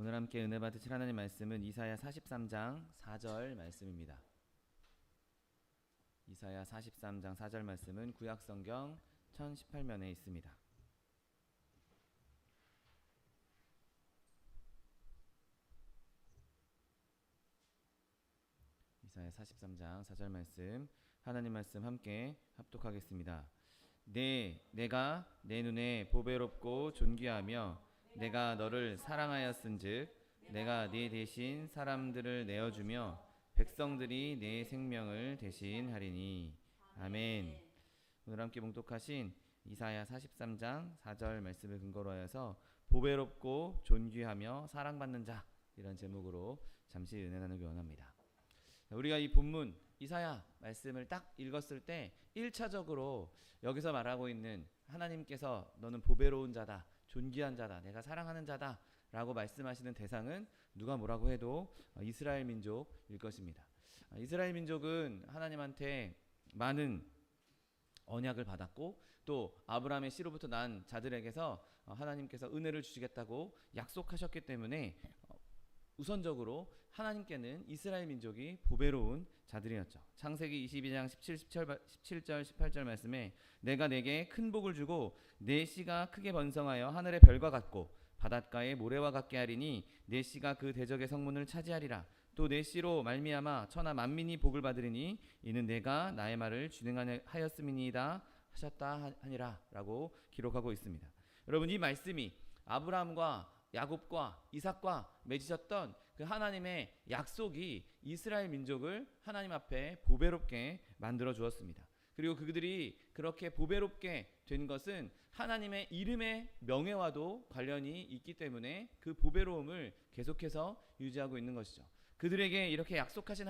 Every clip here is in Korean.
오늘 함께 은혜 받으실 하나님 말씀은 이사야 43장 4절 말씀입니다. 이사야 43장 4절 말씀은 구약성경 1018면에 있습니다. 이사야 43장 4절 말씀, 하나님 말씀 함께 합독하겠습니다. 내가 내 눈에 보배롭고 존귀하며 내가 너를 사랑하였은즉 내가 네 대신 사람들을 내어주며 백성들이 내 생명을 대신하리니. 아멘. 오늘 함께 봉독하신 이사야 43장 4절 말씀을 근거로 하여서 보배롭고 존귀하며 사랑받는 자, 이런 제목으로 잠시 은혜 나누기 원합니다. 우리가 이 본문 이사야 말씀을 딱 읽었을 때 1차적으로 여기서 말하고 있는 하나님께서 너는 보배로운 자다, 존귀한 자다, 내가 사랑하는 자다 라고 말씀하시는 대상은 누가 뭐라고 해도 이스라엘 민족일 것입니다. 이스라엘 민족은 하나님한테 많은 언약을 받았고 또 아브라함의 씨로부터 난 자들에게서 하나님께서 은혜를 주시겠다고 약속하셨기 때문에 우선적으로 하나님께는 이스라엘 민족이 보배로운 자들이었죠. 창세기 22장 17절 18절 말씀에 내가 내게 큰 복을 주고 내 씨가 크게 번성하여 하늘의 별과 같고 바닷가의 모래와 같게 하리니 내 씨가 그 대적의 성문을 차지하리라. 또 내 씨로 말미암아 천하 만민이 복을 받으리니 이는 내가 나의 말을 준행하였음이니이다 하셨다 하니라 라고 기록하고 있습니다. 여러분, 이 말씀이 아브라함과 야곱과 이삭과 맺으셨던 그 하나님의 약속이 이스라엘 민족을 하나님 앞에 보배롭게 만들어 주었습니다. 그리고 그들이 그렇게 보배롭게 된 것은 하나님의 이름의 명예와도 관련이 있기 때문에 그 보배로움을 계속해서 유지하고 있는 것이죠. 그들에게 이렇게 약속하신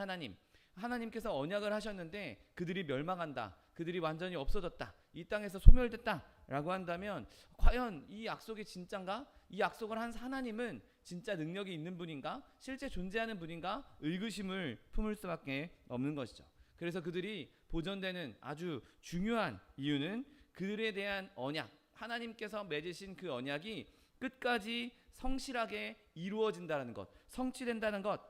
하나님께서 언약을 하셨는데 그들이 멸망한다, 그들이 완전히 없어졌다, 이 땅에서 소멸됐다 라고 한다면 과연 이 약속이 진짠가? 이 약속을 한 하나님은 진짜 능력이 있는 분인가? 실제 존재하는 분인가? 의구심을 품을 수밖에 없는 것이죠. 그래서 그들이 보존되는 아주 중요한 이유는 그들에 대한 언약, 하나님께서 맺으신 그 언약이 끝까지 성실하게 이루어진다는 것, 성취된다는 것,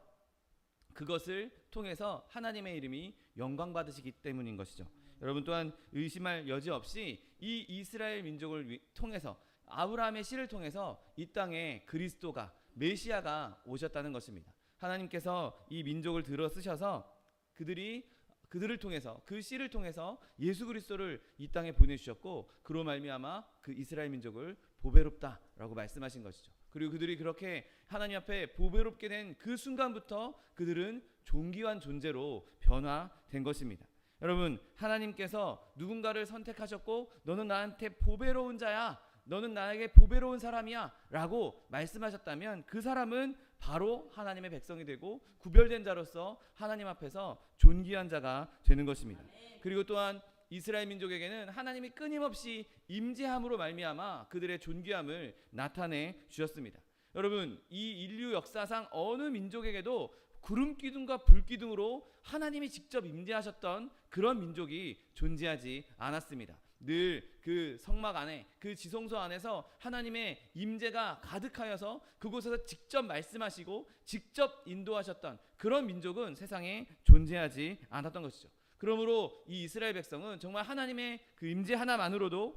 그것을 통해서 하나님의 이름이 영광받으시기 때문인 것이죠. 여러분 또한 의심할 여지 없이 이 이스라엘 민족을 통해서, 아브라함의 씨를 통해서 이 땅에 그리스도가, 메시아가 오셨다는 것입니다. 하나님께서 이 민족을 들어 쓰셔서 그들을 통해서, 그 씨를 통해서 예수 그리스도를 이 땅에 보내주셨고 그로 말미암아 그 이스라엘 민족을 보배롭다라고 말씀하신 것이죠. 그리고 그들이 그렇게 하나님 앞에 보배롭게 된 그 순간부터 그들은 존귀한 존재로 변화된 것입니다. 여러분, 하나님께서 누군가를 선택하셨고 너는 나한테 보배로운 자야, 너는 나에게 보배로운 사람이야 라고 말씀하셨다면 그 사람은 바로 하나님의 백성이 되고 구별된 자로서 하나님 앞에서 존귀한 자가 되는 것입니다. 그리고 또한 이스라엘 민족에게는 하나님이 끊임없이 임재함으로 말미암아 그들의 존귀함을 나타내 주셨습니다. 여러분, 이 인류 역사상 어느 민족에게도 구름 기둥과 불 기둥으로 하나님이 직접 임재하셨던 그런 민족이 존재하지 않았습니다. 늘 그 성막 안에, 그 지성소 안에서 하나님의 임재가 가득하여서 그곳에서 직접 말씀하시고 직접 인도하셨던 그런 민족은 세상에 존재하지 않았던 것이죠. 그러므로 이 이스라엘 백성은 정말 하나님의 그 임재 하나만으로도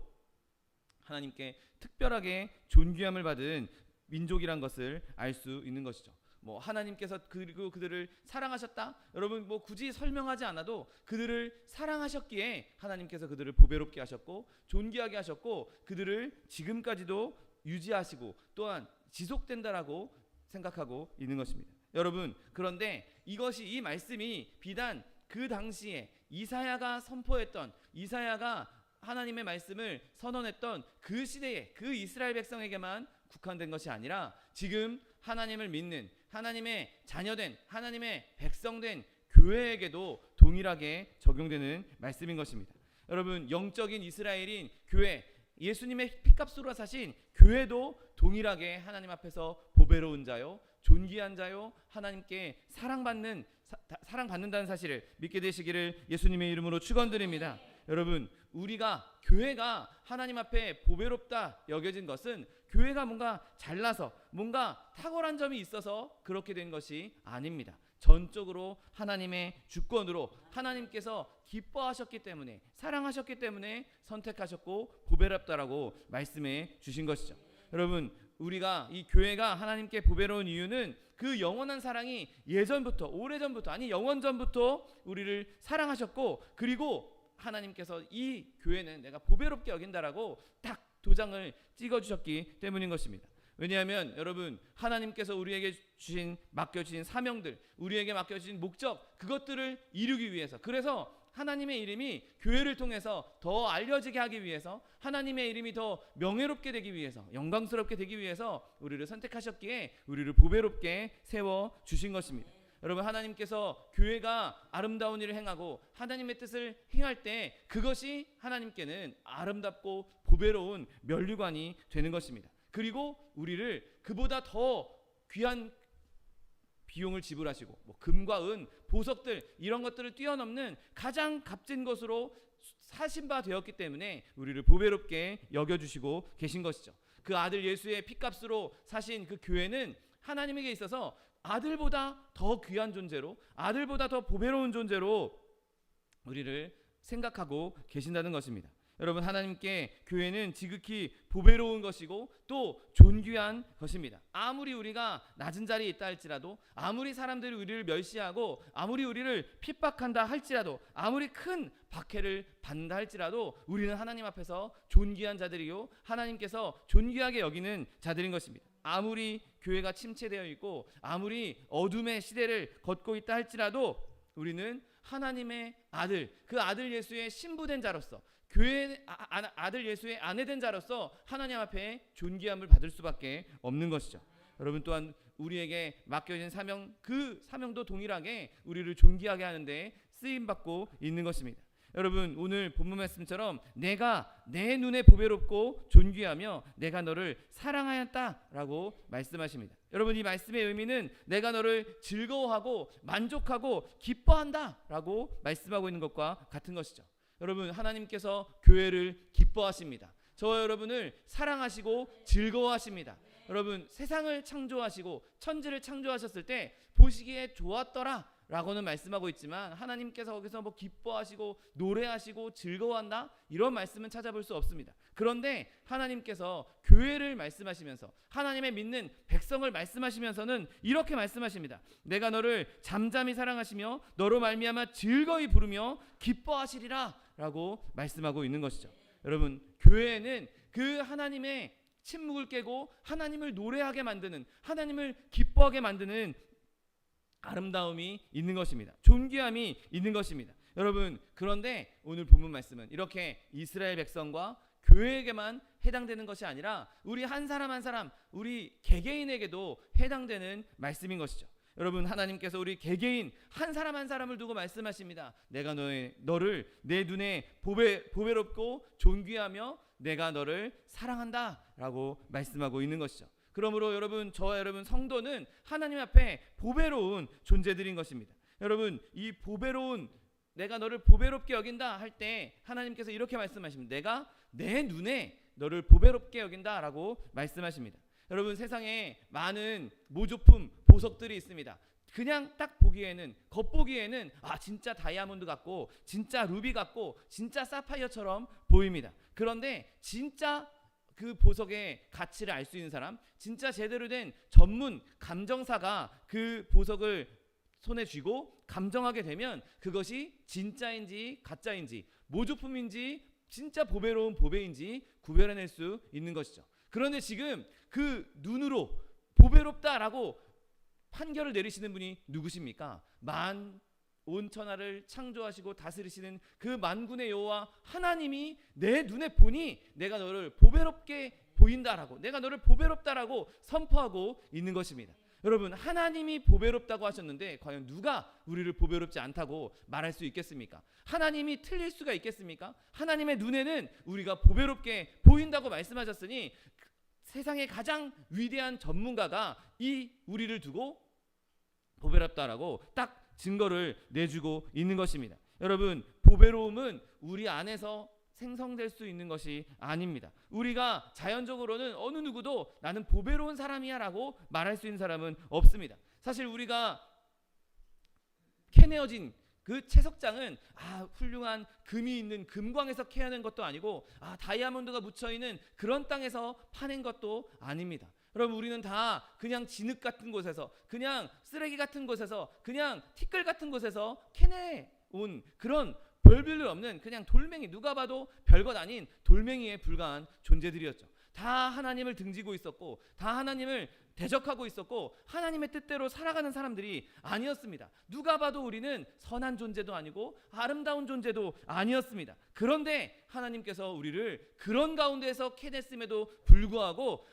하나님께 특별하게 존귀함을 받은 민족이란 것을 알 수 있는 것이죠. 하나님께서 그리고 그들을 사랑하셨다. 여러분, 굳이 설명하지 않아도 그들을 사랑하셨기에 하나님께서 그들을 보배롭게 하셨고 존귀하게 하셨고 그들을 지금까지도 유지하시고 또한 지속된다라고 생각하고 있는 것입니다. 여러분, 그런데 이 말씀이 비단 그 당시에 이사야가 선포했던, 이사야가 하나님의 말씀을 선언했던 그 시대에 그 이스라엘 백성에게만 국한된 것이 아니라 지금 하나님을 믿는, 하나님의 자녀된, 하나님의 백성된 교회에게도 동일하게 적용되는 말씀인 것입니다. 여러분, 영적인 이스라엘인 교회, 예수님의 피값으로 사신 교회도 동일하게 하나님 앞에서 보배로운 자요, 존귀한 자요, 하나님께 사랑받는다는 사실을 믿게 되시기를 예수님의 이름으로 축원드립니다. 여러분, 우리가 교회가 하나님 앞에 보배롭다 여겨진 것은 교회가 뭔가 잘나서 뭔가 탁월한 점이 있어서 그렇게 된 것이 아닙니다. 전적으로 하나님의 주권으로 하나님께서 기뻐하셨기 때문에, 사랑하셨기 때문에 선택하셨고 보배롭다라고 말씀해 주신 것이죠. 여러분, 우리가 이 교회가 하나님께 보배로운 이유는 그 영원한 사랑이 예전부터, 오래전부터, 아니 영원전부터 우리를 사랑하셨고, 그리고 하나님께서 이 교회는 내가 보배롭게 여긴다라고 딱 도장을 찍어주셨기 때문인 것입니다. 왜냐하면 여러분, 하나님께서 우리에게 맡겨주신 사명들, 우리에게 맡겨주신 목적, 그것들을 이루기 위해서, 그래서 하나님의 이름이 교회를 통해서 더 알려지게 하기 위해서, 하나님의 이름이 더 명예롭게 되기 위해서, 영광스럽게 되기 위해서 우리를 선택하셨기에 우리를 보배롭게 세워주신 것입니다. 여러분, 하나님께서 교회가 아름다운 일을 행하고 하나님의 뜻을 행할 때 그것이 하나님께는 아름답고 보배로운 면류관이 되는 것입니다. 그리고 우리를 그보다 더 귀한 비용을 지불하시고 금과 은, 보석들 이런 것들을 뛰어넘는 가장 값진 것으로 사신 바 되었기 때문에 우리를 보배롭게 여겨주시고 계신 것이죠. 그 아들 예수의 피값으로 사신 그 교회는 하나님에게 있어서 아들보다 더 귀한 존재로, 아들보다 더 보배로운 존재로 우리를 생각하고 계신다는 것입니다. 여러분, 하나님께 교회는 지극히 보배로운 것이고 또 존귀한 것입니다. 아무리 우리가 낮은 자리에 있다 할지라도, 아무리 사람들이 우리를 멸시하고 아무리 우리를 핍박한다 할지라도, 아무리 큰 박해를 받는다 할지라도 우리는 하나님 앞에서 존귀한 자들이요, 하나님께서 존귀하게 여기는 자들인 것입니다. 아무리 교회가 침체되어 있고 아무리 어둠의 시대를 걷고 있다 할지라도 우리는 하나님의 아들, 그 아들 예수의 신부된 자로서, 교회의 아들 예수의 아내된 자로서 하나님 앞에 존귀함을 받을 수밖에 없는 것이죠. 여러분, 또한 우리에게 맡겨진 사명, 그 사명도 동일하게 우리를 존귀하게 하는데 쓰임받고 있는 것입니다. 여러분, 오늘 본문 말씀처럼 내가 내 눈에 보배롭고 존귀하며 내가 너를 사랑하였다라고 말씀하십니다. 여러분, 이 말씀의 의미는 내가 너를 즐거워하고 만족하고 기뻐한다라고 말씀하고 있는 것과 같은 것이죠. 여러분, 하나님께서 교회를 기뻐하십니다. 저와 여러분을 사랑하시고 즐거워하십니다. 여러분, 세상을 창조하시고 천지를 창조하셨을 때 보시기에 좋았더라 라고는 말씀하고 있지만 하나님께서 거기서 기뻐하시고 노래하시고 즐거워한다 이런 말씀은 찾아볼 수 없습니다. 그런데 하나님께서 교회를 말씀하시면서, 하나님의 믿는 백성을 말씀하시면서는 이렇게 말씀하십니다. 내가 너를 잠잠히 사랑하시며 너로 말미암아 즐거이 부르며 기뻐하시리라 라고 말씀하고 있는 것이죠. 여러분, 교회에는 그 하나님의 침묵을 깨고 하나님을 노래하게 만드는, 하나님을 기뻐하게 만드는 아름다움이 있는 것입니다. 존귀함이 있는 것입니다. 여러분, 그런데 오늘 본문 말씀은 이렇게 이스라엘 백성과 교회에게만 해당되는 것이 아니라 우리 한 사람 한 사람, 우리 개개인에게도 해당되는 말씀인 것이죠. 여러분, 하나님께서 우리 개개인 한 사람 한 사람을 두고 말씀하십니다. 내가 너를 내 눈에 보배롭고 존귀하며 내가 너를 사랑한다 라고 말씀하고 있는 것이죠. 그러므로 여러분, 저와 여러분 성도는 하나님 앞에 보배로운 존재들인 것입니다. 여러분, 이 보배로운, 내가 너를 보배롭게 여긴다 할 때 하나님께서 이렇게 말씀하십니다. 내가 내 눈에 너를 보배롭게 여긴다 라고 말씀하십니다. 여러분, 세상에 많은 모조품, 보석들이 있습니다. 그냥 딱 보기에는, 겉보기에는 진짜 다이아몬드 같고 진짜 루비 같고 진짜 사파이어처럼 보입니다. 그런데 진짜 그 보석의 가치를 알 수 있는 사람, 진짜 제대로 된 전문 감정사가 그 보석을 손에 쥐고 감정하게 되면 그것이 진짜인지 가짜인지, 모조품인지 진짜 보배로운 보배인지 구별해낼 수 있는 것이죠. 그런데 지금 그 눈으로 보배롭다라고 판결을 내리시는 분이 누구십니까? 온 천하를 창조하시고 다스리시는 그 만군의 여호와 하나님이 내 눈에 보니 내가 너를 보배롭게 보인다라고, 내가 너를 보배롭다라고 선포하고 있는 것입니다. 여러분, 하나님이 보배롭다고 하셨는데 과연 누가 우리를 보배롭지 않다고 말할 수 있겠습니까? 하나님이 틀릴 수가 있겠습니까? 하나님의 눈에는 우리가 보배롭게 보인다고 말씀하셨으니 세상의 가장 위대한 전문가가 이 우리를 두고 보배롭다라고 딱 증거를 내주고 있는 것입니다. 여러분, 보배로움은 우리 안에서 생성될 수 있는 것이 아닙니다. 우리가 자연적으로는 어느 누구도 나는 보배로운 사람이야 라고 말할 수 있는 사람은 없습니다. 사실 우리가 캐내어진 그 채석장은 훌륭한 금이 있는 금광에서 캐낸 것도 아니고 다이아몬드가 묻혀있는 그런 땅에서 파낸 것도 아닙니다. 여러분, 우리는 다 그냥 진흙 같은 곳에서, 그냥 쓰레기 같은 곳에서, 그냥 티끌 같은 곳에서 캐내온 그런 별별 일 없는 그냥 돌멩이, 누가 봐도 별것 아닌 돌멩이에 불과한 존재들이었죠. 다 하나님을 등지고 있었고, 다 하나님을 대적하고 있었고, 하나님의 뜻대로 살아가는 사람들이 아니었습니다. 누가 봐도 우리는 선한 존재도 아니고 아름다운 존재도 아니었습니다. 그런데 하나님께서 우리를 그런 가운데에서 캐냈음에도 불구하고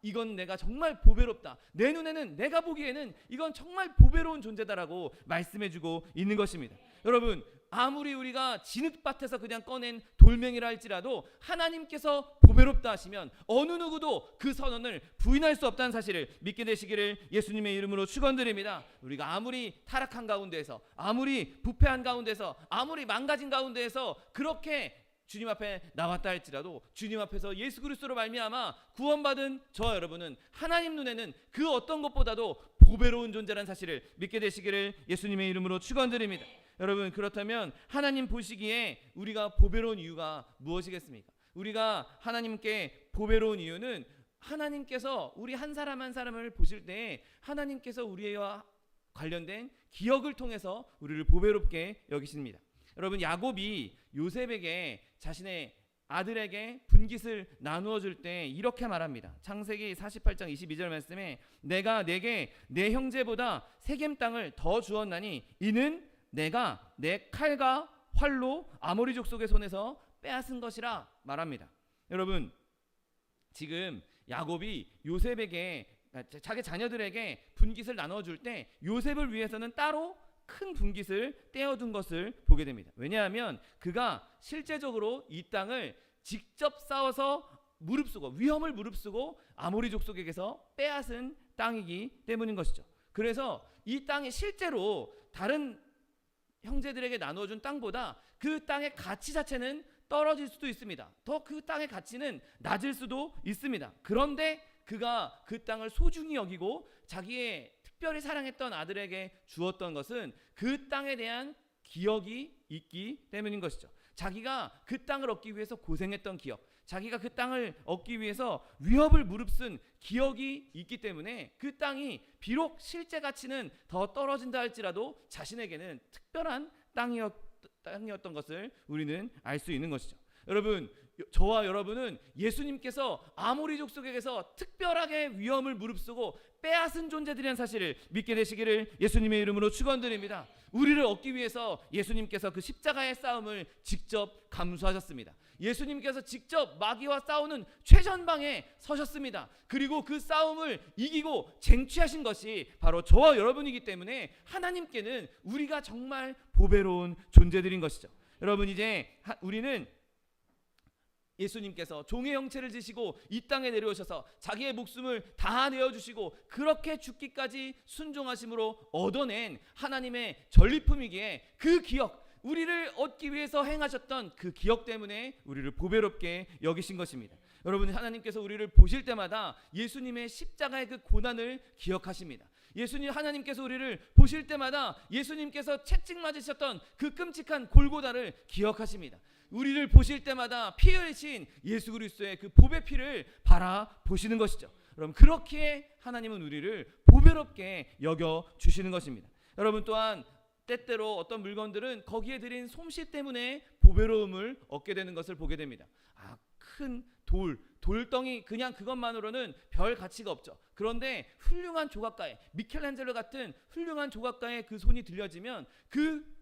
이건 내가 정말 보배롭다, 내 눈에는, 내가 보기에는 이건 정말 보배로운 존재다라고 말씀해주고 있는 것입니다. 여러분, 아무리 우리가 진흙밭에서 그냥 꺼낸 돌멩이라 할지라도 하나님께서 보배롭다 하시면 어느 누구도 그 선언을 부인할 수 없다는 사실을 믿게 되시기를 예수님의 이름으로 축원드립니다. 우리가 아무리 타락한 가운데에서, 아무리 부패한 가운데서, 아무리 망가진 가운데에서 그렇게 주님 앞에 나왔다 할지라도 주님 앞에서 예수 그리스도로 말미암아 구원받은 저와 여러분은 하나님 눈에는 그 어떤 것보다도 보배로운 존재라는 사실을 믿게 되시기를 예수님의 이름으로 축원드립니다. 여러분, 그렇다면 하나님 보시기에 우리가 보배로운 이유가 무엇이겠습니까? 우리가 하나님께 보배로운 이유는 하나님께서 우리 한 사람 한 사람을 보실 때 하나님께서 우리와 관련된 기억을 통해서 우리를 보배롭게 여기십니다. 여러분, 야곱이 요셉에게 자신의 아들에게 분깃을 나누어 줄 때 이렇게 말합니다. 창세기 48장 22절 말씀에 내가 내게 내 형제보다 세겜 땅을 더 주었나니 이는 내가 내 칼과 활로 아모리 족속의 손에서 빼앗은 것이라 말합니다. 여러분, 지금 야곱이 요셉에게, 자기 자녀들에게 분깃을 나눠줄 때 요셉을 위해서는 따로 큰 분깃을 떼어둔 것을 보게 됩니다. 왜냐하면 그가 실제적으로 이 땅을 직접 싸워서 무릅쓰고, 위험을 무릅쓰고 아모리 족속에게서 빼앗은 땅이기 때문인 것이죠. 그래서 이 땅이 실제로 다른 형제들에게 나누어준 땅보다 그 땅의 가치 자체는 떨어질 수도 있습니다. 더 그 땅의 가치는 낮을 수도 있습니다. 그런데 그가 그 땅을 소중히 여기고 자기의 특별히 사랑했던 아들에게 주었던 것은 그 땅에 대한 기억이 있기 때문인 것이죠. 자기가 그 땅을 얻기 위해서 고생했던 기억, 자기가 그 땅을 얻기 위해서 위협을 무릅쓴 기억이 있기 때문에 그 땅이 비록 실제 가치는 더 떨어진다 할지라도 자신에게는 특별한 땅이었던 것을 우리는 알 수 있는 것이죠. 여러분, 저와 여러분은 예수님께서 아모리 족속에게서 특별하게 위험을 무릅쓰고 빼앗은 존재들이라는 사실을 믿게 되시기를 예수님의 이름으로 축원드립니다. 우리를 얻기 위해서 예수님께서 그 십자가의 싸움을 직접 감수하셨습니다. 예수님께서 직접 마귀와 싸우는 최전방에 서셨습니다. 그리고 그 싸움을 이기고 쟁취하신 것이 바로 저와 여러분이기 때문에 하나님께는 우리가 정말 보배로운 존재들인 것이죠. 여러분, 이제 우리는 예수님께서 종의 형체를 지시고 이 땅에 내려오셔서 자기의 목숨을 다 내어주시고 그렇게 죽기까지 순종하심으로 얻어낸 하나님의 전리품이기에 그 기억, 우리를 얻기 위해서 행하셨던 그 기억 때문에 우리를 보배롭게 여기신 것입니다. 여러분, 하나님께서 우리를 보실 때마다 예수님의 십자가의 그 고난을 기억하십니다. 하나님께서 우리를 보실 때마다 예수님께서 채찍 맞으셨던 그 끔찍한 골고다를 기억하십니다. 우리를 보실 때마다 피 흘리신 예수 그리스도의 그 보배 피를 바라보시는 것이죠. 여러분, 그렇게 하나님은 우리를 보배롭게 여겨 주시는 것입니다. 여러분, 또한 때때로 어떤 물건들은 거기에 들인 솜씨 때문에 보배로움을 얻게 되는 것을 보게 됩니다. 큰 돌덩이, 그냥 그것만으로는 별 가치가 없죠. 그런데 훌륭한 조각가의, 미켈란젤로 같은 훌륭한 조각가의 그 손이 들려지면 그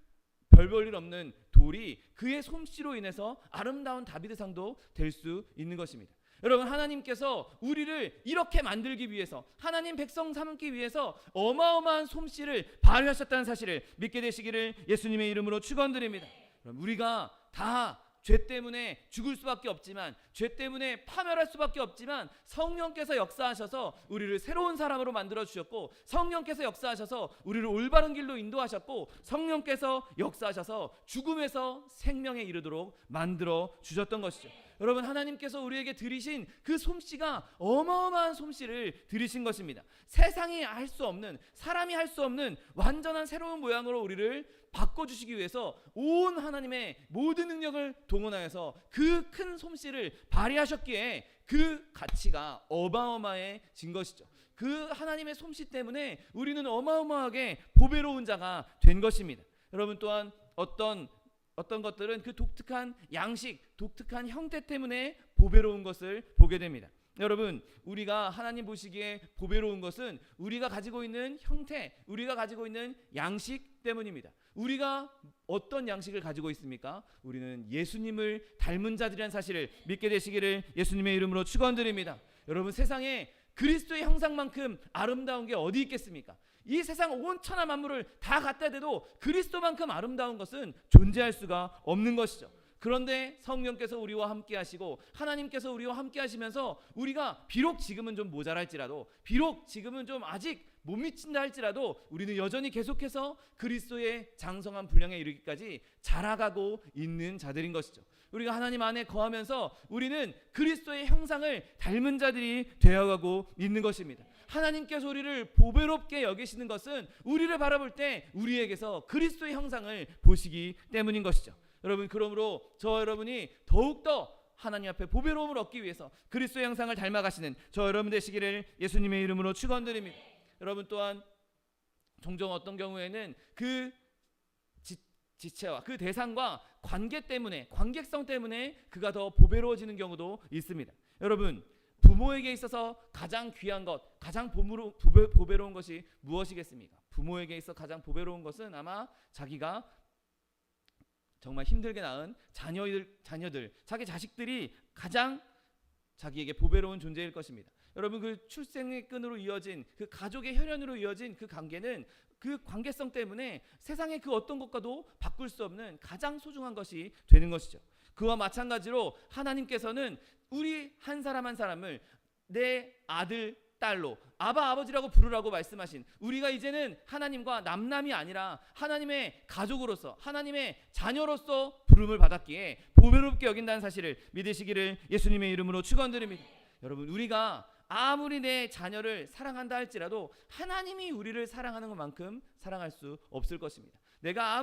별 볼 일 없는 돌이 그의 솜씨로 인해서 아름다운 다비드상도 될 수 있는 것입니다. 여러분, 하나님께서 우리를 이렇게 만들기 위해서, 하나님 백성 삼기 위해서 어마어마한 솜씨를 발휘하셨다는 사실을 믿게 되시기를 예수님의 이름으로 축원드립니다. 우리가 다 죄 때문에 죽을 수밖에 없지만, 죄 때문에 파멸할 수밖에 없지만, 성령께서 역사하셔서 우리를 새로운 사람으로 만들어 주셨고, 성령께서 역사하셔서 우리를 올바른 길로 인도하셨고, 성령께서 역사하셔서 죽음에서 생명에 이르도록 만들어 주셨던 것이죠. 여러분, 하나님께서 우리에게 들이신 그 솜씨가 어마어마한 솜씨를 들이신 것입니다. 세상이 할 수 없는, 사람이 할 수 없는 완전한 새로운 모양으로 우리를 바꿔주시기 위해서 온 하나님의 모든 능력을 동원하여서 그 큰 솜씨를 발휘하셨기에 그 가치가 어마어마해진 것이죠. 그 하나님의 솜씨 때문에 우리는 어마어마하게 보배로운 자가 된 것입니다. 여러분, 또한 어떤 것들은 그 독특한 양식, 독특한 형태 때문에 보배로운 것을 보게 됩니다. 여러분, 우리가 하나님 보시기에 보배로운 것은 우리가 가지고 있는 형태, 우리가 가지고 있는 양식 때문입니다. 우리가 어떤 양식을 가지고 있습니까? 우리는 예수님을 닮은 자들이라는 사실을 믿게 되시기를 예수님의 이름으로 축원드립니다. 여러분, 세상에 그리스도의 형상만큼 아름다운 게 어디 있겠습니까? 이 세상 온 천하 만물을 다 갖다 대도 그리스도만큼 아름다운 것은 존재할 수가 없는 것이죠. 그런데 성령께서 우리와 함께 하시고 하나님께서 우리와 함께 하시면서 우리가 비록 지금은 좀 모자랄지라도, 비록 지금은 좀 아직 못 미친다 할지라도 우리는 여전히 계속해서 그리스도의 장성한 분량에 이르기까지 자라가고 있는 자들인 것이죠. 우리가 하나님 안에 거하면서 우리는 그리스도의 형상을 닮은 자들이 되어가고 있는 것입니다. 하나님께서 우리를 보배롭게 여기시는 것은 우리를 바라볼 때 우리에게서 그리스도의 형상을 보시기 때문인 것이죠. 여러분, 그러므로 저 여러분이 더욱더 하나님 앞에 보배로움을 얻기 위해서 그리스도의 형상을 닮아가시는 저 여러분 되시기를 예수님의 이름으로 축원드립니다. 여러분, 또한 종종 어떤 경우에는 그 지체와 그 대상과 관계 때문에, 관계성 때문에 그가 더 보배로워지는 경우도 있습니다. 여러분, 부모에게 있어서 가장 귀한 것, 가장 보배로운 것이 무엇이겠습니까? 부모에게 있어 가장 보배로운 것은 아마 자기가 정말 힘들게 낳은 자녀들, 자기 자식들이 가장 자기에게 보배로운 존재일 것입니다. 여러분, 그 출생의 끈으로 이어진, 그 가족의 혈연으로 이어진 그 관계는, 그 관계성 때문에 세상의 그 어떤 것과도 바꿀 수 없는 가장 소중한 것이 되는 것이죠. 그와 마찬가지로 하나님께서는 우리 한 사람 한 사람을 내 아들, 딸로, 아바, 아버지라고 부르라고 말씀하신, 우리가 이제는 하나님과 남남이 아니라 하나님의 가족으로서, 하나님의 자녀로서 부름을 받았기에 보배롭게 여긴다는 사실을 믿으시기를 예수님의 이름으로 축원드립니다. 여러분, 우리가 아무리 내 자녀를 사랑한다 할지라도 하나님이 우리를 사랑하는 것만큼 사랑할 수 없을 것입니다. 내가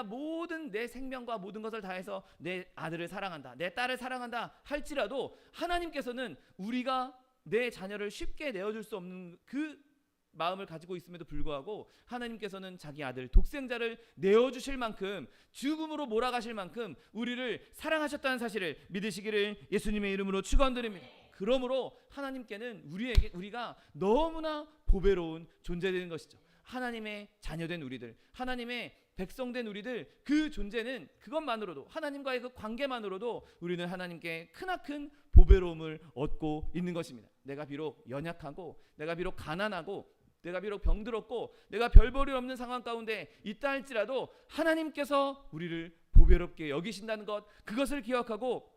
모든 내 생명과 모든 것을 다해서 내 아들을 사랑한다, 내 딸을 사랑한다 할지라도 하나님께서는 우리가 내 자녀를 쉽게 내어줄 수 없는 그 마음을 가지고 있음에도 불구하고 하나님께서는 자기 아들 독생자를 내어주실 만큼, 죽음으로 몰아가실 만큼 우리를 사랑하셨다는 사실을 믿으시기를 예수님의 이름으로 축원드립니다. 그러므로 하나님께는 우리가 너무나 보배로운 존재되는 것이죠. 하나님의 자녀된 우리들, 하나님의 백성된 우리들, 그 존재는 그것만으로도, 하나님과의 그 관계만으로도 우리는 하나님께 크나큰 보배로움을 얻고 있는 것입니다. 내가 비록 연약하고, 내가 비록 가난하고, 내가 비록 병들었고, 내가 별 볼일 없는 상황 가운데 있다 할지라도 하나님께서 우리를 보배롭게 여기신다는 것, 그것을 기억하고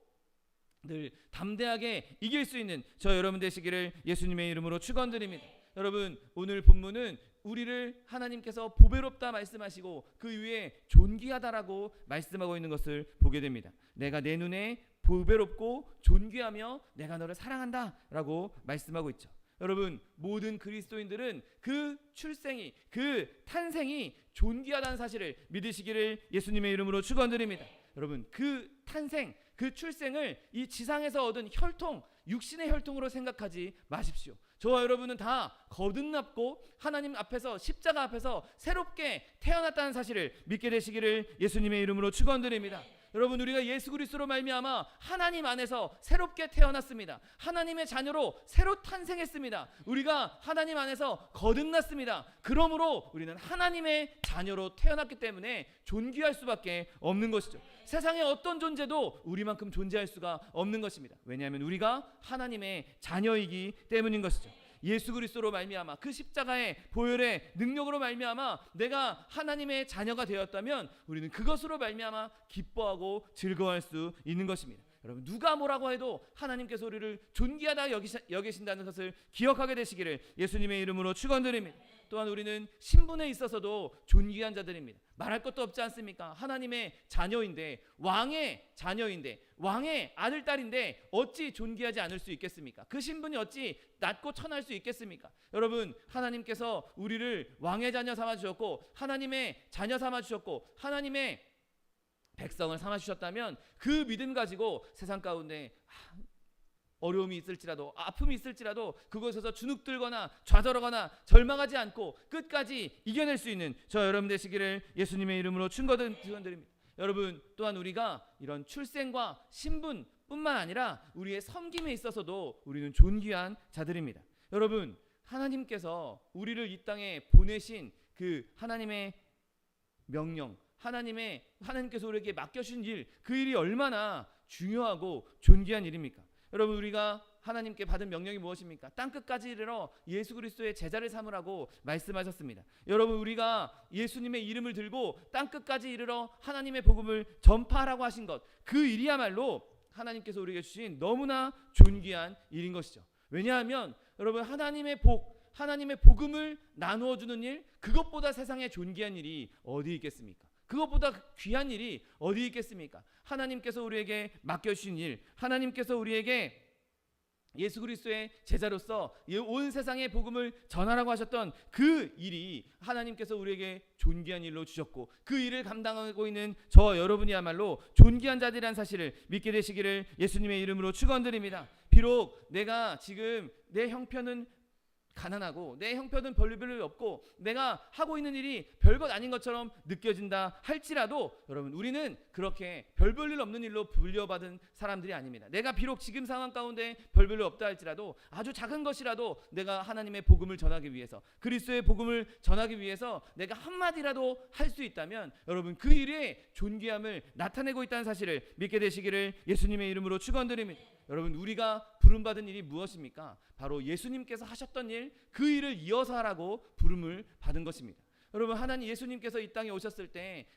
늘 담대하게 이길 수 있는 저 여러분 되시기를 예수님의 이름으로 축원드립니다. 여러분, 오늘 본문은 우리를 하나님께서 보배롭다 말씀하시고 그 위에 존귀하다라고 말씀하고 있는 것을 보게 됩니다. 내가 내 눈에 보배롭고 존귀하며 내가 너를 사랑한다 라고 말씀하고 있죠. 여러분, 모든 그리스도인들은 그 출생이, 그 탄생이 존귀하다는 사실을 믿으시기를 예수님의 이름으로 축원드립니다. 여러분, 그 탄생, 그 출생을 이 지상에서 얻은 혈통, 육신의 혈통으로 생각하지 마십시오. 저와 여러분은 다 거듭났고 하나님 앞에서, 십자가 앞에서 새롭게 태어났다는 사실을 믿게 되시기를 예수님의 이름으로 축원드립니다. 여러분, 우리가 예수 그리스도로 말미암아 하나님 안에서 새롭게 태어났습니다. 하나님의 자녀로 새로 탄생했습니다. 우리가 하나님 안에서 거듭났습니다. 그러므로 우리는 하나님의 자녀로 태어났기 때문에 존귀할 수밖에 없는 것이죠. 세상의 어떤 존재도 우리만큼 존재할 수가 없는 것입니다. 왜냐하면 우리가 하나님의 자녀이기 때문인 것이죠. 예수 그리스도로 말미암아 그 십자가의 보혈의 능력으로 말미암아 내가 하나님의 자녀가 되었다면 우리는 그것으로 말미암아 기뻐하고 즐거워할 수 있는 것입니다. 여러분, 누가 뭐라고 해도 하나님께서 우리를 존귀하다 여기신다는 것을 기억하게 되시기를 예수님의 이름으로 축원드립니다. 또한 우리는 신분에 있어서도 존귀한 자들입니다. 말할 것도 없지 않습니까? 하나님의 자녀인데, 왕의 자녀인데, 왕의 아들 딸인데 어찌 존귀하지 않을 수 있겠습니까? 그 신분이 어찌 낮고 천할 수 있겠습니까? 여러분, 하나님께서 우리를 왕의 자녀 삼아 주셨고 하나님의 자녀 삼아 주셨고 하나님의 백성을 삼아 주셨다면 그 믿음 가지고 세상 가운데 어려움이 있을지라도 아픔이 있을지라도 그곳에서 주눅들거나 좌절하거나 절망하지 않고 끝까지 이겨낼 수 있는 저 여러분 되시기를 예수님의 이름으로 축원드립니다. 여러분, 또한 우리가 이런 출생과 신분뿐만 아니라 우리의 섬김에 있어서도 우리는 존귀한 자들입니다. 여러분, 하나님께서 우리를 이 땅에 보내신 그 하나님의 명령, 하나님께서 우리에게 맡겨주신 일, 그 일이 얼마나 중요하고 존귀한 일입니까? 여러분, 우리가 하나님께 받은 명령이 무엇입니까? 땅끝까지 이르러 예수 그리스도의 제자를 삼으라고 말씀하셨습니다. 여러분, 우리가 예수님의 이름을 들고 땅끝까지 이르러 하나님의 복음을 전파하라고 하신 것, 그 일이야말로 하나님께서 우리에게 주신 너무나 존귀한 일인 것이죠. 왜냐하면 여러분, 하나님의 복음을 나누어 주는 일, 그것보다 세상에 존귀한 일이 어디 있겠습니까? 그것보다 귀한 일이 어디 있겠습니까? 하나님께서 우리에게 맡겨주신 일, 하나님께서 우리에게 예수 그리스도의 제자로서 온 세상의 복음을 전하라고 하셨던 그 일이 하나님께서 우리에게 존귀한 일로 주셨고 그 일을 감당하고 있는 저 여러분이야말로 존귀한 자들이라는 사실을 믿게 되시기를 예수님의 이름으로 축원드립니다. 비록 내가 지금 내 형편은 가난하고 내 형편은 별로 없고 내가 하고 있는 일이 별것 아닌 것처럼 느껴진다 할지라도 여러분, 우리는 그렇게 별볼 일 없는 일로 불려받은 사람들이 아닙니다. 내가 비록 지금 상황 가운데 별로 없다 할지라도 아주 작은 것이라도 내가 하나님의 복음을 전하기 위해서, 그리스도의 복음을 전하기 위해서 내가 한마디라도 할 수 있다면 여러분, 그 일의 존귀함을 나타내고 있다는 사실을 믿게 되시기를 예수님의 이름으로 축원드립니다. 여러분, 우리가 부름받은 일이 무엇입니까? 바로 예수님께서 하셨던 일, 그 일을 이어서 하라고 부름을 받은 것입니다. 여러분, 예수님께서 이 땅에 오셨을 때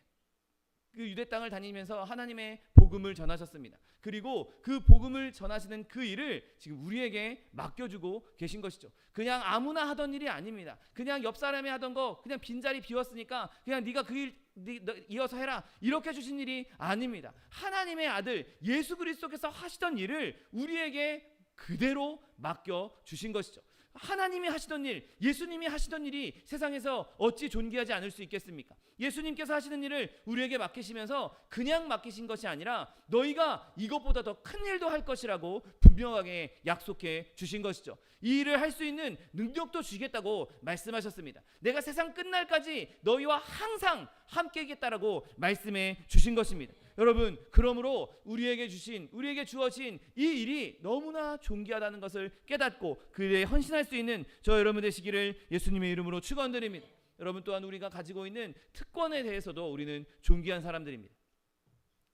그 유대 땅을 다니면서 하나님의 복음을 전하셨습니다. 그리고 그 복음을 전하시는 그 일을 지금 우리에게 맡겨주고 계신 것이죠. 그냥 아무나 하던 일이 아닙니다. 그냥 옆 사람이 하던 거 그냥 빈자리 비웠으니까 그냥 네가 그 일 이어서 해라, 이렇게 주신 일이 아닙니다. 하나님의 아들 예수 그리스도께서 하시던 일을 우리에게 그대로 맡겨 주신 것이죠. 하나님이 하시던 일, 예수님이 하시던 일이 세상에서 어찌 존귀하지 않을 수 있겠습니까? 예수님께서 하시는 일을 우리에게 맡기시면서 그냥 맡기신 것이 아니라 너희가 이것보다 더 큰 일도 할 것이라고 분명하게 약속해 주신 것이죠. 이 일을 할 수 있는 능력도 주겠다고 말씀하셨습니다. 내가 세상 끝날까지 너희와 항상 함께하겠다라고 말씀해 주신 것입니다. 여러분, 그러므로 우리에게 주어진 이 일이 너무나 존귀하다는 것을 깨닫고 그 일에 헌신할 수 있는 저 여러분 되시기를 예수님의 이름으로 축원드립니다. 여러분, 또한 우리가 가지고 있는 특권에 대해서도 우리는 존귀한 사람들입니다.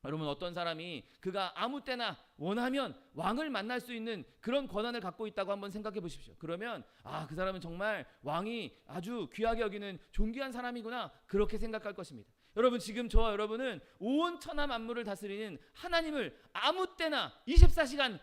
여러분, 어떤 사람이 그가 아무 때나 원하면 왕을 만날 수 있는 그런 권한을 갖고 있다고 한번 생각해 보십시오. 그러면 그 사람은 정말 왕이 아주 귀하게 여기는 존귀한 사람이구나, 그렇게 생각할 것입니다. 여러분, 지금 저와 여러분은 온 천하 만물을 다스리는 하나님을 아무 때나 24시간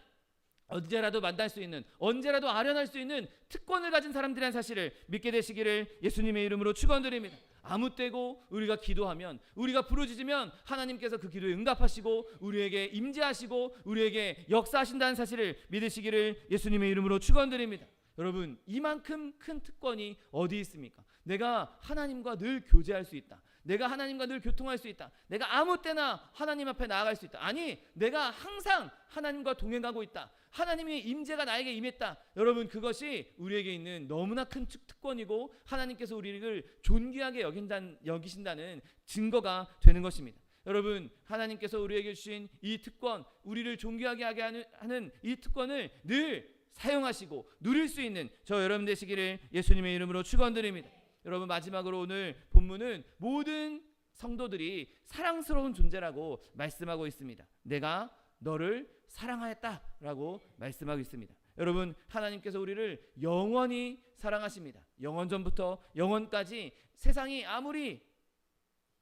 언제라도 만날 수 있는, 언제라도 아련할 수 있는 특권을 가진 사람들이라는 사실을 믿게 되시기를 예수님의 이름으로 축원드립니다. 아무 때고 우리가 기도하면, 우리가 부르짖으면 하나님께서 그 기도에 응답하시고 우리에게 임재하시고 우리에게 역사하신다는 사실을 믿으시기를 예수님의 이름으로 축원드립니다. 여러분, 이만큼 큰 특권이 어디 있습니까? 내가 하나님과 늘 교제할 수 있다. 내가 하나님과 늘 교통할 수 있다. 내가 아무 때나 하나님 앞에 나아갈 수 있다. 아니, 내가 항상 하나님과 동행하고 있다. 하나님의 임재가 나에게 임했다. 여러분, 그것이 우리에게 있는 너무나 큰 특권이고 하나님께서 우리를 존귀하게 여기신다는 증거가 되는 것입니다. 여러분, 하나님께서 우리에게 주신 이 특권, 우리를 존귀하게 하게 하는 이 특권을 늘 사용하시고 누릴 수 있는 저 여러분 되시기를 예수님의 이름으로 축원드립니다. 여러분, 마지막으로 오늘 본문은 모든 성도들이 사랑스러운 존재라고 말씀하고 있습니다. 내가 너를 사랑하였다라고 말씀하고 있습니다. 여러분, 하나님께서 우리를 영원히 사랑하십니다. 영원전부터 영원까지 세상이 아무리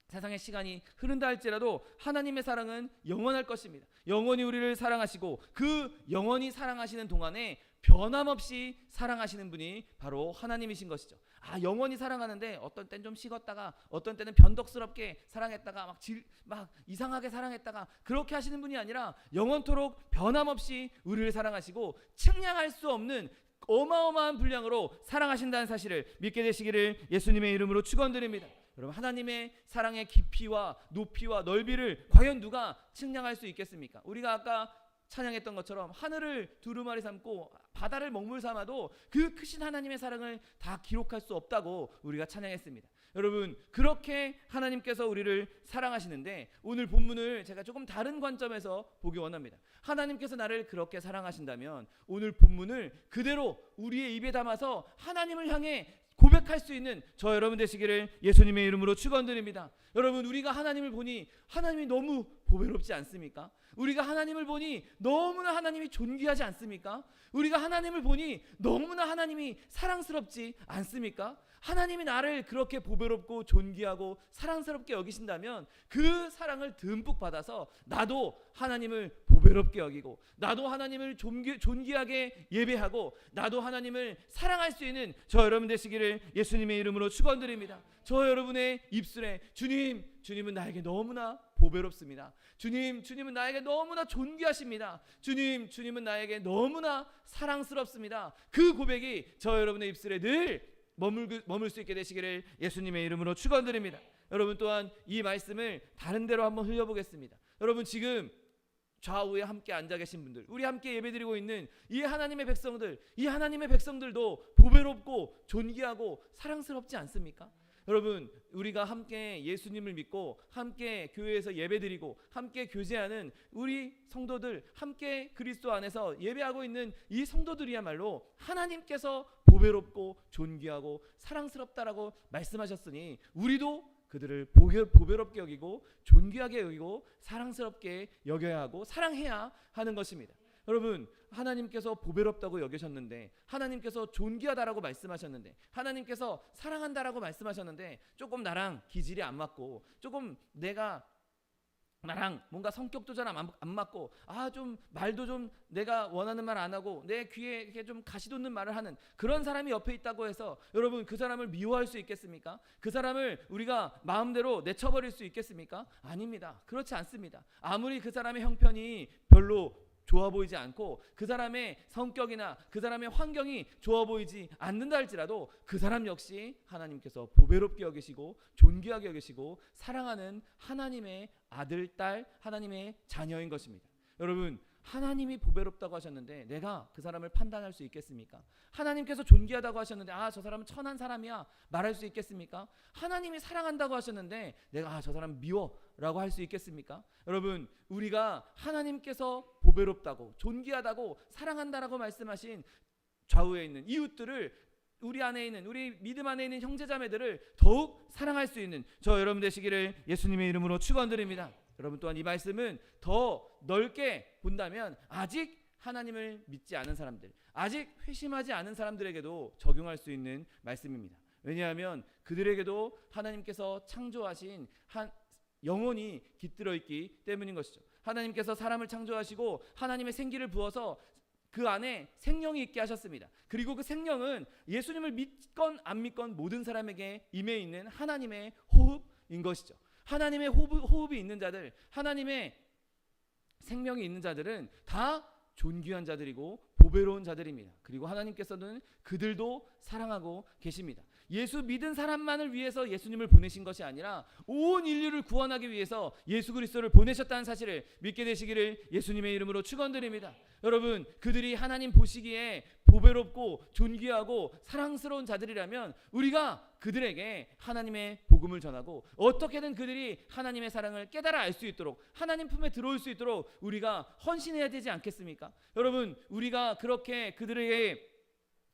세상의 시간이 흐른다 할지라도 하나님의 사랑은 영원할 것입니다. 영원히 우리를 사랑하시고 그 영원히 사랑하시는 동안에 변함없이 사랑하시는 분이 바로 하나님이신 것이죠. 영원히 사랑하는데 어떤 때는 좀 식었다가 어떤 때는 변덕스럽게 사랑했다가 막 이상하게 사랑했다가 그렇게 하시는 분이 아니라 영원토록 변함없이 우리를 사랑하시고 측량할 수 없는 어마어마한 분량으로 사랑하신다는 사실을 믿게 되시기를 예수님의 이름으로 축원드립니다. 여러분, 하나님의 사랑의 깊이와 높이와 넓이를 과연 누가 측량할 수 있겠습니까? 우리가 아까 찬양했던 것처럼 하늘을 두루마리 삼고 바다를 먹물 삼아도 그 크신 하나님의 사랑을 다 기록할 수 없다고 우리가 찬양했습니다. 여러분, 그렇게 하나님께서 우리를 사랑하시는데 오늘 본문을 제가 조금 다른 관점에서 보기 원합니다. 하나님께서 나를 그렇게 사랑하신다면 오늘 본문을 그대로 우리의 입에 담아서 하나님을 향해 고백할 수 있는 저 여러분 되시기를 예수님의 이름으로 축원드립니다. 여러분, 우리가 하나님을 보니 하나님이 너무 보배롭지 않습니까? 우리가 하나님을 보니 너무나 하나님이 존귀하지 않습니까? 우리가 하나님을 보니 너무나 하나님이 사랑스럽지 않습니까? 하나님이 나를 그렇게 보배롭고 존귀하고 사랑스럽게 여기신다면 그 사랑을 듬뿍 받아서 나도 하나님을 보배롭게 여기고 나도 하나님을 존귀하게 예배하고 나도 하나님을 사랑할 수 있는 저 여러분 되시기를 예수님의 이름으로 축원드립니다. 저 여러분의 입술에 주님은 나에게 너무나 보배롭습니다. 주님은 나에게 너무나 존귀하십니다. 주님은 나에게 너무나 사랑스럽습니다. 그 고백이 저 여러분의 입술에 늘 머물 수 있게 되시기를 예수님의 이름으로 축원드립니다. 여러분, 또한 이 말씀을 다른 데로 한번 흘려보겠습니다. 여러분, 지금 좌우에 함께 앉아 계신 분들, 우리 함께 예배드리고 있는 이 하나님의 백성들, 이 하나님의 백성들도 보배롭고 존귀하고 사랑스럽지 않습니까? 여러분, 우리가 함께 예수님을 믿고 함께 교회에서 예배드리고 함께 교제하는 우리 성도들, 함께 그리스도 안에서 예배하고 있는 이 성도들이야말로 하나님께서 보배롭고 존귀하고 사랑스럽다라고 말씀하셨으니 우리도 그들을 보배롭게 여기고 존귀하게 여기고 사랑스럽게 여겨야 하고 사랑해야 하는 것입니다. 여러분, 하나님께서 보배롭다고 여기셨는데, 하나님께서 존귀하다라고 말씀하셨는데, 하나님께서 사랑한다라고 말씀하셨는데 조금 나랑 기질이 안 맞고 조금 나랑 뭔가 성격도 잘 안 맞고 좀 말도 좀 내가 원하는 말 안 하고 내 귀에 이렇게 좀 가시 돋는 말을 하는 그런 사람이 옆에 있다고 해서 여러분, 그 사람을 미워할 수 있겠습니까? 그 사람을 우리가 마음대로 내쳐버릴 수 있겠습니까? 아닙니다. 그렇지 않습니다. 아무리 그 사람의 형편이 별로 좋아 보이지 않고 그 사람의 성격이나 그 사람의 환경이 좋아 보이지 않는다 할지라도 그 사람 역시 하나님께서 보배롭게 여기시고 존귀하게 여기시고 사랑하는 하나님의 아들, 딸, 하나님의 자녀인 것입니다. 여러분, 하나님이 보배롭다고 하셨는데 내가 그 사람을 판단할 수 있겠습니까? 하나님께서 존귀하다고 하셨는데 저 사람은 천한 사람이야 말할 수 있겠습니까? 하나님이 사랑한다고 하셨는데 내가 저 사람 미워라고 할 수 있겠습니까? 여러분, 우리가 하나님께서 보배롭다고 존귀하다고 사랑한다라고 말씀하신 좌우에 있는 이웃들을, 우리 안에 있는, 우리 믿음 안에 있는 형제자매들을 더욱 사랑할 수 있는 저 여러분 되시기를 예수님의 이름으로 축원드립니다. 여러분, 또한 이 말씀은 더 넓게 본다면 아직 하나님을 믿지 않은 사람들, 아직 회심하지 않은 사람들에게도 적용할 수 있는 말씀입니다. 왜냐하면 그들에게도 하나님께서 창조하신 영혼이 깃들어 있기 때문인 것이죠. 하나님께서 사람을 창조하시고 하나님의 생기를 부어서 그 안에 생명이 있게 하셨습니다. 그리고 그 생명은 예수님을 믿건 안 믿건 모든 사람에게 임해 있는 하나님의 호흡인 것이죠. 하나님의 호흡이 있는 자들, 하나님의 생명이 있는 자들은 다 존귀한 자들이고 보배로운 자들입니다. 그리고 하나님께서는 그들도 사랑하고 계십니다. 예수 믿은 사람만을 위해서 예수님을 보내신 것이 아니라 온 인류를 구원하기 위해서 예수 그리스도를 보내셨다는 사실을 믿게 되시기를 예수님의 이름으로 축원드립니다. 여러분, 그들이 하나님 보시기에 보배롭고 존귀하고 사랑스러운 자들이라면 우리가 그들에게 하나님의 복음을 전하고 어떻게든 그들이 하나님의 사랑을 깨달아 알 수 있도록 하나님 품에 들어올 수 있도록 우리가 헌신해야 되지 않겠습니까? 여러분, 우리가 그렇게 그들에게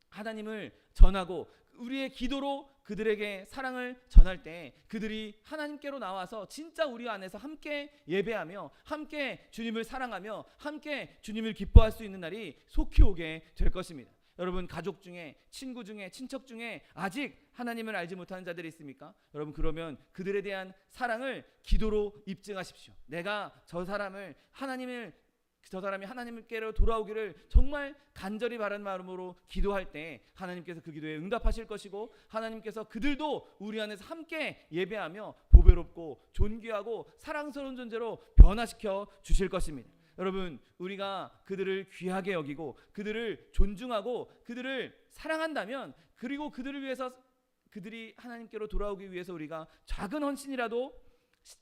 하나님을 전하고 우리의 기도로 그들에게 사랑을 전할 때 그들이 하나님께로 나와서 진짜 우리 안에서 함께 예배하며 함께 주님을 사랑하며 함께 주님을 기뻐할 수 있는 날이 속히 오게 될 것입니다. 여러분, 가족 중에, 친구 중에, 친척 중에 아직 하나님을 알지 못하는 자들이 있습니까? 여러분, 그러면 그들에 대한 사랑을 기도로 입증하십시오. 내가 저 사람이 하나님께로 돌아오기를 정말 간절히 바라는 마음으로 기도할 때 하나님께서 그 기도에 응답하실 것이고, 하나님께서 그들도 우리 안에서 함께 예배하며 보배롭고 존귀하고 사랑스러운 존재로 변화시켜 주실 것입니다. 여러분, 우리가 그들을 귀하게 여기고 그들을 존중하고 그들을 사랑한다면, 그리고 그들을 위해서, 그들이 하나님께로 돌아오기 위해서 우리가 작은 헌신이라도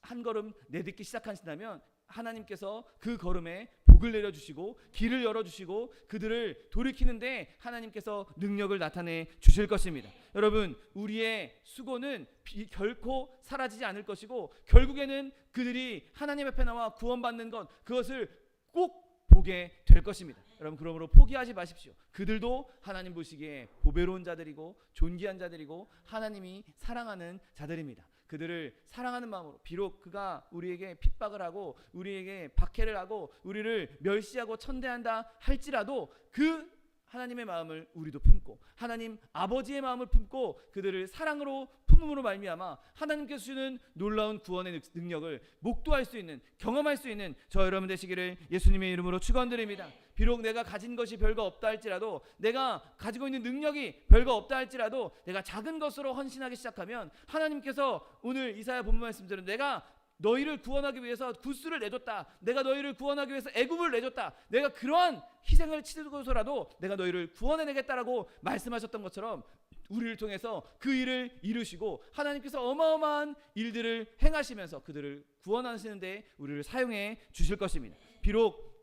한 걸음 내딛기 시작하신다면 하나님께서 그 걸음에 복을 내려주시고 길을 열어주시고 그들을 돌이키는데 하나님께서 능력을 나타내 주실 것입니다. 여러분, 우리의 수고는 결코 사라지지 않을 것이고, 결국에는 그들이 하나님 앞에 나와 구원받는 것, 그것을 꼭 보게 될 것입니다. 여러분, 그러므로 포기하지 마십시오. 그들도 하나님 보시기에 보배로운 자들이고 존귀한 자들이고 하나님이 사랑하는 자들입니다. 그들을 사랑하는 마음으로, 비록 그가 우리에게 핍박을 하고 우리에게 박해를 하고 우리를 멸시하고 천대한다 할지라도 그 하나님의 마음을 우리도 품고 하나님 아버지의 마음을 품고 그들을 사랑으로 품음으로 말미암아 하나님께서 주시는 놀라운 구원의 능력을 목도할 수 있는, 경험할 수 있는 저 여러분 되시기를 예수님의 이름으로 축원드립니다. 비록 내가 가진 것이 별거 없다 할지라도, 내가 가지고 있는 능력이 별거 없다 할지라도 내가 작은 것으로 헌신하기 시작하면 하나님께서 오늘 이사야 본문 말씀대로 내가 너희를 구원하기 위해서 구스를 내줬다, 내가 너희를 구원하기 위해서 애굽을 내줬다, 내가 그러한 희생을 치르고서라도 내가 너희를 구원해내겠다라고 말씀하셨던 것처럼 우리를 통해서 그 일을 이루시고 하나님께서 어마어마한 일들을 행하시면서 그들을 구원하시는데 우리를 사용해 주실 것입니다.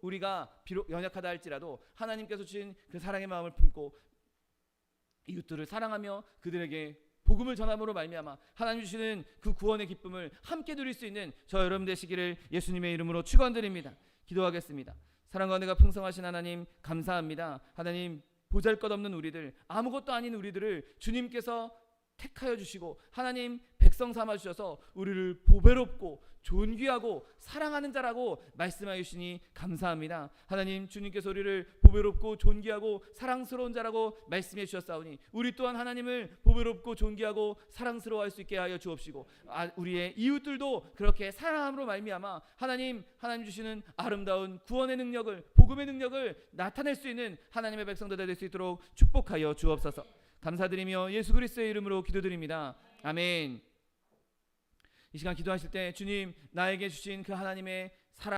우리가 연약하다 할지라도 하나님께서 주신 그 사랑의 마음을 품고 이웃들을 사랑하며 그들에게 복음을 전함으로 말미암아 하나님 주시는 그 구원의 기쁨을 함께 누릴 수 있는 저 여러분 되시기를 예수님의 이름으로 축원드립니다. 기도하겠습니다. 사랑과 은혜가 풍성하신 하나님, 감사합니다. 하나님, 보잘것없는 우리들, 아무것도 아닌 우리들을 주님께서 택하여 주시고 하나님 백성 삼아 주셔서 우리를 보배롭고 존귀하고 사랑하는 자라고 말씀하여 주시니 감사합니다. 하나님, 주님께서 우리를 보배롭고 존귀하고 사랑스러운 자라고 말씀해 주셨사오니 우리 또한 하나님을 보배롭고 존귀하고 사랑스러워할 수 있게 하여 주옵시고 우리의 이웃들도 그렇게 사랑함으로 말미암아 하나님 주시는 아름다운 구원의 능력을, 복음의 능력을 나타낼 수 있는 하나님의 백성들 될 수 있도록 축복하여 주옵소서. 감사드리며 예수 그리스도의 이름으로 기도드립니다. 아멘. 이 시간 기도하실 때 주님, 나에게 주신 그 하나님의